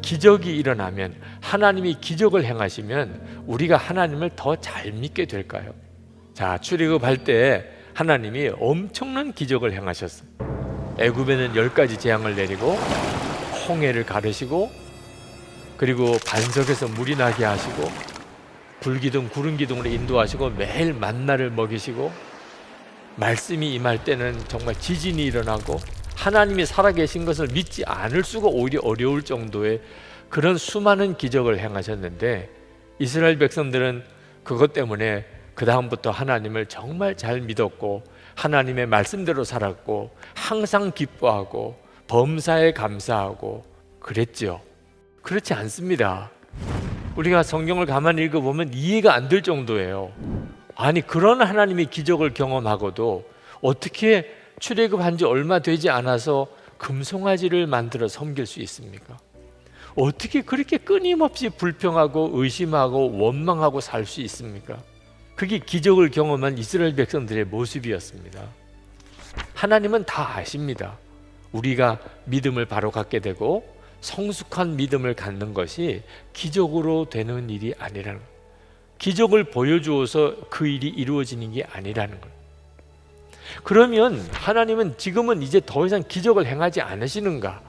기적이 일어나면, 하나님이 기적을 행하시면 우리가 하나님을 더 잘 믿게 될까요? 자, 출애굽할 때 하나님이 엄청난 기적을 행하셨어요. 애굽에는 10가지 재앙을 내리고 홍해를 가르시고, 그리고 반석에서 물이 나게 하시고, 불기둥 구름기둥으로 인도하시고, 매일 만나를 먹이시고, 말씀이 임할 때는 정말 지진이 일어나고, 하나님이 살아계신 것을 믿지 않을 수가 오히려 어려울 정도의 그런 수많은 기적을 행하셨는데, 이스라엘 백성들은 그것 때문에 그 다음부터 하나님을 정말 잘 믿었고, 하나님의 말씀대로 살았고, 항상 기뻐하고 범사에 감사하고 그랬죠. 그렇지 않습니다. 우리가 성경을 가만히 읽어보면 이해가 안 될 정도예요. 아니, 그런 하나님의 기적을 경험하고도 어떻게 출애굽한 지 얼마 되지 않아서 금송아지를 만들어 섬길 수 있습니까? 어떻게 그렇게 끊임없이 불평하고 의심하고 원망하고 살 수 있습니까? 그게 기적을 경험한 이스라엘 백성들의 모습이었습니다. 하나님은 다 아십니다. 우리가 믿음을 바로 갖게 되고 성숙한 믿음을 갖는 것이 기적으로 되는 일이 아니라는 거예요. 기적을 보여주어서 그 일이 이루어지는 게 아니라는 거예요. 그러면 하나님은 지금은 이제 더 이상 기적을 행하지 않으시는가?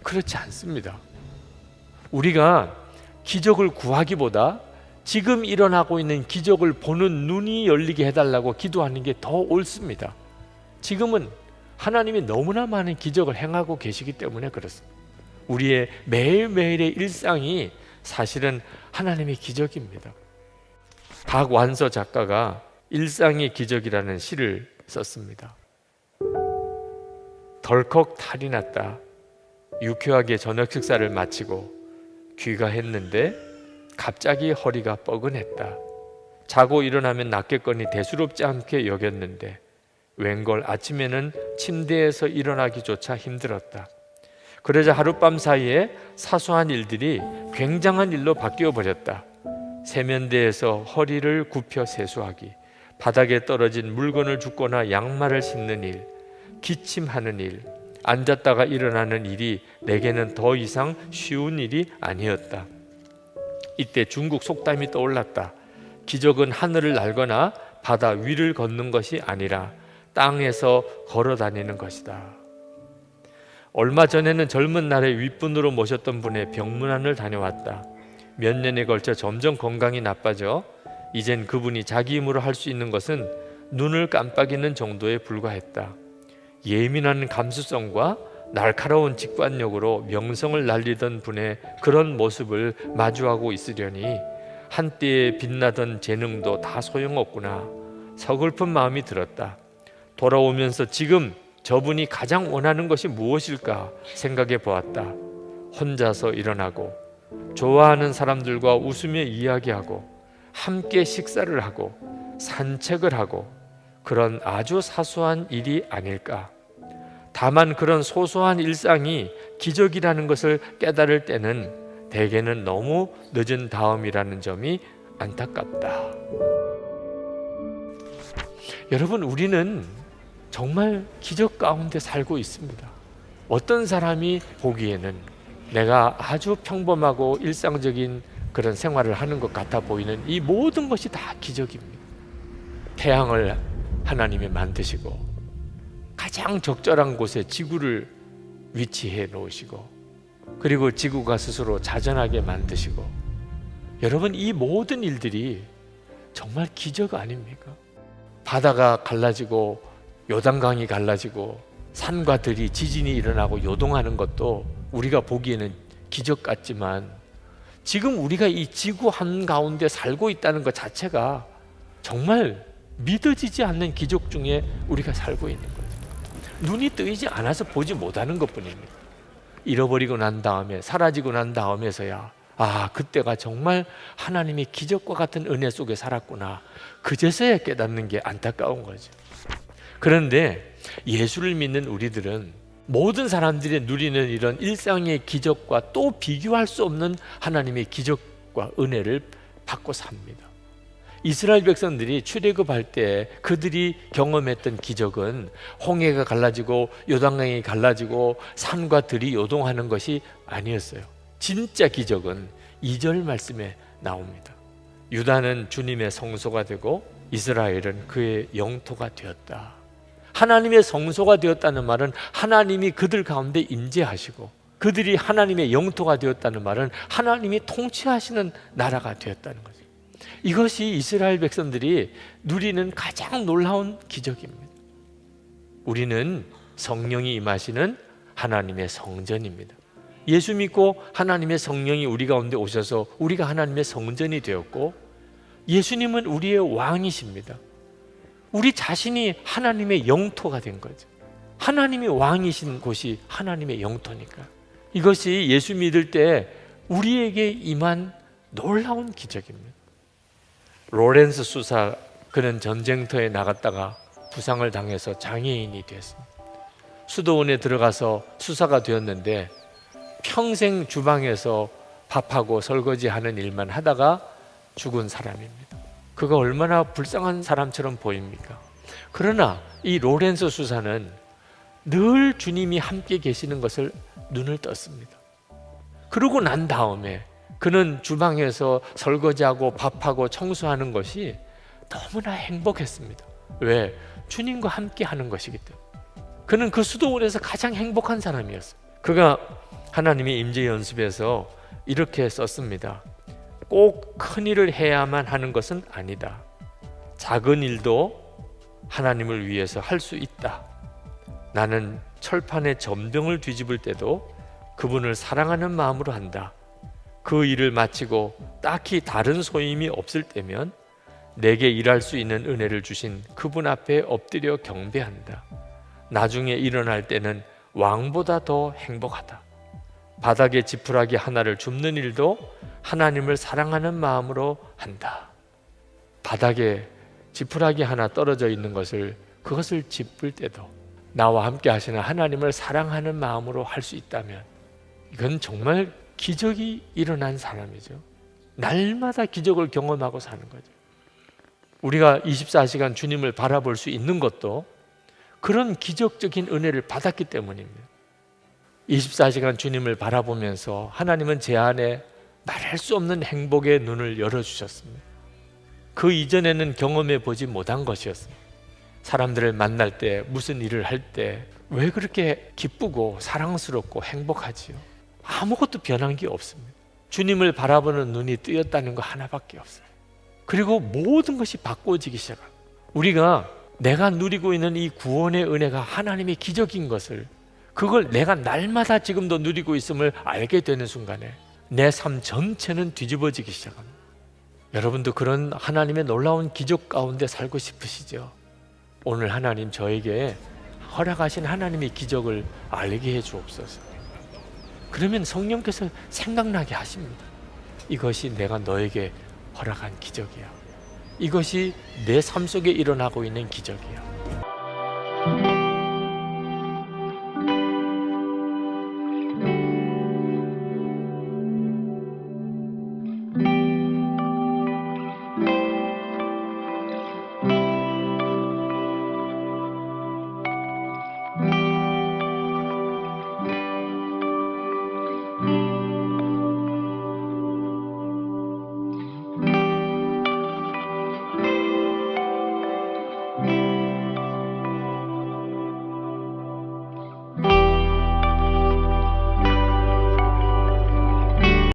그렇지 않습니다. 우리가 기적을 구하기보다 지금 일어나고 있는 기적을 보는 눈이 열리게 해달라고 기도하는 게 더 옳습니다. 지금은 하나님이 너무나 많은 기적을 행하고 계시기 때문에 그렇습니다. 우리의 매일매일의 일상이 사실은 하나님의 기적입니다. 박완서 작가가 일상의 기적이라는 시를 썼습니다. 덜컥 탈이 났다. 유쾌하게 저녁 식사를 마치고 귀가했는데 갑자기 허리가 뻐근했다. 자고 일어나면 낫겠거니 대수롭지 않게 여겼는데 웬걸 아침에는 침대에서 일어나기조차 힘들었다. 그러자 하룻밤 사이에 사소한 일들이 굉장한 일로 바뀌어 버렸다. 세면대에서 허리를 굽혀 세수하기, 바닥에 떨어진 물건을 줍거나 양말을 씹는 일, 기침하는 일, 앉았다가 일어나는 일이 내게는 더 이상 쉬운 일이 아니었다. 이때 중국 속담이 떠올랐다. 기적은 하늘을 날거나 바다 위를 걷는 것이 아니라 땅에서 걸어 다니는 것이다. 얼마 전에는 젊은 날에 윗분으로 모셨던 분의 병문안을 다녀왔다. 몇 년에 걸쳐 점점 건강이 나빠져 이젠 그분이 자기 힘으로 할 수 있는 것은 눈을 깜빡이는 정도에 불과했다. 예민한 감수성과 날카로운 직관력으로 명성을 날리던 분의 그런 모습을 마주하고 있으려니 한때에 빛나던 재능도 다 소용없구나. 서글픈 마음이 들었다. 돌아오면서 지금 저분이 가장 원하는 것이 무엇일까 생각해 보았다. 혼자서 일어나고 좋아하는 사람들과 웃으며 이야기하고 함께 식사를 하고 산책을 하고 그런 아주 사소한 일이 아닐까. 다만 그런 소소한 일상이 기적이라는 것을 깨달을 때는 대개는 너무 늦은 다음이라는 점이 안타깝다. 여러분, 우리는 정말 기적 가운데 살고 있습니다. 어떤 사람이 보기에는 내가 아주 평범하고 일상적인 그런 생활을 하는 것 같아 보이는 이 모든 것이 다 기적입니다. 태양을 하나님이 만드시고 가장 적절한 곳에 지구를 위치해 놓으시고 그리고 지구가 스스로 자전하게 만드시고, 여러분, 이 모든 일들이 정말 기적 아닙니까? 바다가 갈라지고 요단강이 갈라지고 산과 들이 지진이 일어나고 요동하는 것도 우리가 보기에는 기적 같지만 지금 우리가 이 지구 한가운데 살고 있다는 것 자체가 정말 믿어지지 않는 기적 중에 우리가 살고 있는 거죠. 눈이 뜨이지 않아서 보지 못하는 것뿐입니다. 잃어버리고 난 다음에, 사라지고 난 다음에서야 그때가 정말 하나님의 기적과 같은 은혜 속에 살았구나, 그제서야 깨닫는 게 안타까운 거죠. 그런데 예수를 믿는 우리들은 모든 사람들이 누리는 이런 일상의 기적과 또 비교할 수 없는 하나님의 기적과 은혜를 받고 삽니다. 이스라엘 백성들이 출애굽할 때 그들이 경험했던 기적은 홍해가 갈라지고 요단강이 갈라지고 산과 들이 요동하는 것이 아니었어요. 진짜 기적은 2절 말씀에 나옵니다. 유다는 주님의 성소가 되고 이스라엘은 그의 영토가 되었다. 하나님의 성소가 되었다는 말은 하나님이 그들 가운데 임재하시고, 그들이 하나님의 영토가 되었다는 말은 하나님이 통치하시는 나라가 되었다는 거죠. 이것이 이스라엘 백성들이 누리는 가장 놀라운 기적입니다. 우리는 성령이 임하시는 하나님의 성전입니다. 예수 믿고 하나님의 성령이 우리 가운데 오셔서 우리가 하나님의 성전이 되었고, 예수님은 우리의 왕이십니다. 우리 자신이 하나님의 영토가 된 거죠. 하나님이 왕이신 곳이 하나님의 영토니까. 이것이 예수 믿을 때 우리에게 임한 놀라운 기적입니다. 로렌스 수사, 그는 전쟁터에 나갔다가 부상을 당해서 장애인이 되었습니다. 수도원에 들어가서 수사가 되었는데 평생 주방에서 밥하고 설거지하는 일만 하다가 죽은 사람입니다. 그가 얼마나 불쌍한 사람처럼 보입니까? 그러나 이 로렌스 수사는 늘 주님이 함께 계시는 것을 눈을 떴습니다. 그러고 난 다음에 그는 주방에서 설거지하고 밥하고 청소하는 것이 너무나 행복했습니다. 왜? 주님과 함께 하는 것이기 때문에. 그는 그 수도원에서 가장 행복한 사람이었어요. 그가 하나님의 임재 연습에서 이렇게 썼습니다. 꼭 큰 일을 해야만 하는 것은 아니다. 작은 일도 하나님을 위해서 할 수 있다. 나는 철판에 전병을 뒤집을 때도 그분을 사랑하는 마음으로 한다. 그 일을 마치고 딱히 다른 소임이 없을 때면 내게 일할 수 있는 은혜를 주신 그분 앞에 엎드려 경배한다. 나중에 일어날 때는 왕보다 더 행복하다. 바닥에 지푸라기 하나를 줍는 일도 하나님을 사랑하는 마음으로 한다. 바닥에 지푸라기 하나 떨어져 있는 것을, 그것을 짚을 때도 나와 함께 하시는 하나님을 사랑하는 마음으로 할 수 있다면 이건 정말 기적이 일어난 사람이죠. 날마다 기적을 경험하고 사는 거죠. 우리가 24시간 주님을 바라볼 수 있는 것도 그런 기적적인 은혜를 받았기 때문입니다. 24시간 주님을 바라보면서 하나님은 제 안에 말할 수 없는 행복의 눈을 열어주셨습니다. 그 이전에는 경험해 보지 못한 것이었습니다. 사람들을 만날 때, 무슨 일을 할 때 왜 그렇게 기쁘고 사랑스럽고 행복하지요? 아무것도 변한 게 없습니다. 주님을 바라보는 눈이 뜨였다는 거 하나밖에 없어요. 그리고 모든 것이 바꿔지기 시작합니다. 우리가 내가 누리고 있는 이 구원의 은혜가 하나님의 기적인 것을, 그걸 내가 날마다 지금도 누리고 있음을 알게 되는 순간에 내 삶 전체는 뒤집어지기 시작합니다. 여러분도 그런 하나님의 놀라운 기적 가운데 살고 싶으시죠? 오늘 하나님 저에게 허락하신 하나님의 기적을 알게 해 주옵소서. 그러면 성령께서 생각나게 하십니다. 이것이 내가 너에게 허락한 기적이야. 이것이 내 삶 속에 일어나고 있는 기적이야.